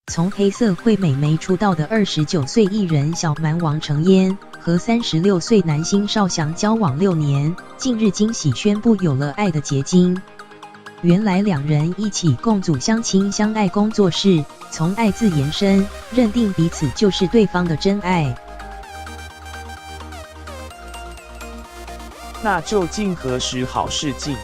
从黑社会美眉出道的29岁艺人小蛮王承嫣和36岁男星邵翔交往6年，近日惊喜宣布有了爱的结晶。原来两人一起共组相亲相爱工作室，从爱字延伸，认定彼此就是对方的真爱。那究竟何时好事近？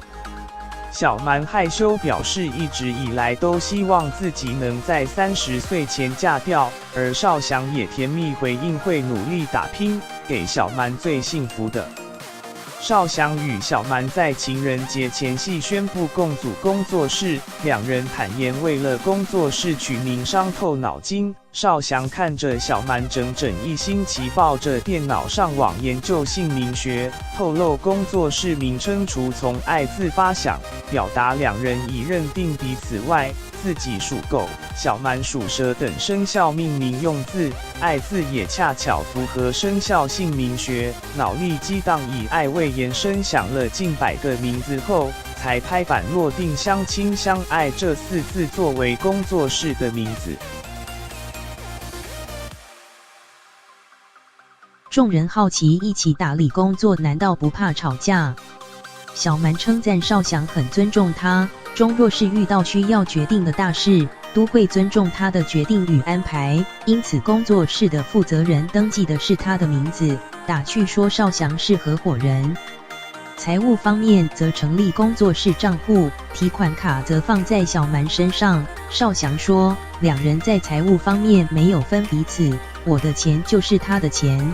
小蛮害羞表示，一直以来都希望自己能在30岁前嫁掉，而邵翔也甜蜜回应会努力打拼，给小蛮最幸福的。邵翔与小蛮在情人节前夕宣布共组工作室，两人坦言为了工作室取名伤透脑筋。邵翔看着小蛮整整1星期抱着电脑上网研究姓名学，透露工作室名称除从爱字发想，表达两人已认定彼此外，自己属狗，小蛮属蛇等生肖命名用字，爱字也恰巧符合生肖姓名学。脑力激荡以爱为延伸，想了近100个名字后，才拍板落定相亲相爱这4字作为工作室的名字。众人好奇，一起打理工作难道不怕吵架？小蛮称赞邵翔很尊重他，终若是遇到需要决定的大事，都会尊重他的决定与安排，因此工作室的负责人登记的是他的名字，打趣说邵翔是合伙人。财务方面则成立工作室账户，提款卡则放在小蛮身上。邵翔说，两人在财务方面没有分彼此，我的钱就是他的钱。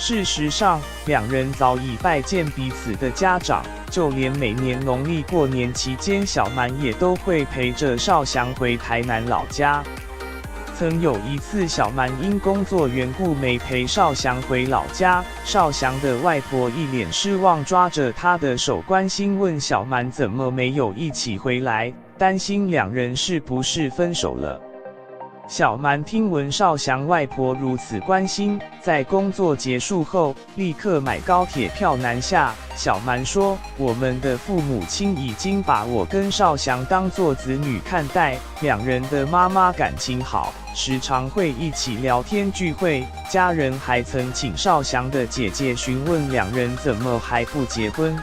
事实上，两人早已拜见彼此的家长，就连每年农历过年期间，小蛮也都会陪着邵翔回台南老家。曾有一次，小蛮因工作缘故没陪邵翔回老家，邵翔的外婆一脸失望，抓着他的手关心问小蛮怎么没有一起回来，担心两人是不是分手了。小蛮听闻邵翔外婆如此关心，在工作结束后立刻买高铁票南下。小蛮说，我们的父母亲已经把我跟邵翔当作子女看待，两人的妈妈感情好，时常会一起聊天聚会，家人还曾请邵翔的姐姐询问两人怎么还不结婚。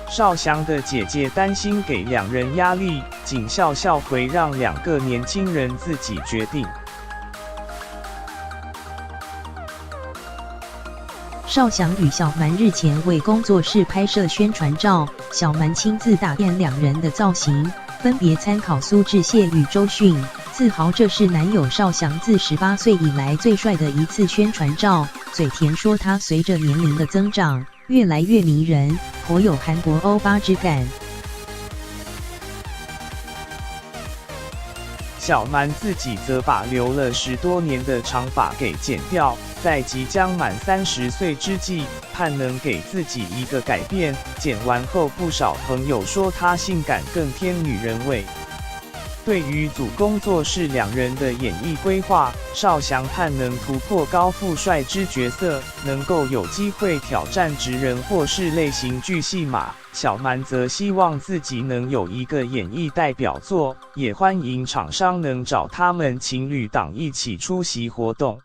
邵翔的姐姐担心给两人压力，仅笑笑回让2个年轻人自己决定。邵翔与小蛮日前为工作室拍摄宣传照，小蛮亲自打点两人的造型，分别参考苏志燮与周迅，自豪这是男友邵翔自18岁以来最帅的一次宣传照，嘴甜说他随着年龄的增长，越来越迷人，颇有韩国欧巴之感。小蛮自己则把留了10多年的长发给剪掉，在即将满30岁之际，盼能给自己一个改变。剪完后，不少朋友说她性感更添女人味。对于组工作室两人的演艺规划，邵翔盼能突破高富帅之角色，能够有机会挑战职人或是类型剧戏码。小蛮则希望自己能有一个演艺代表作，也欢迎厂商能找他们情侣档一起出席活动。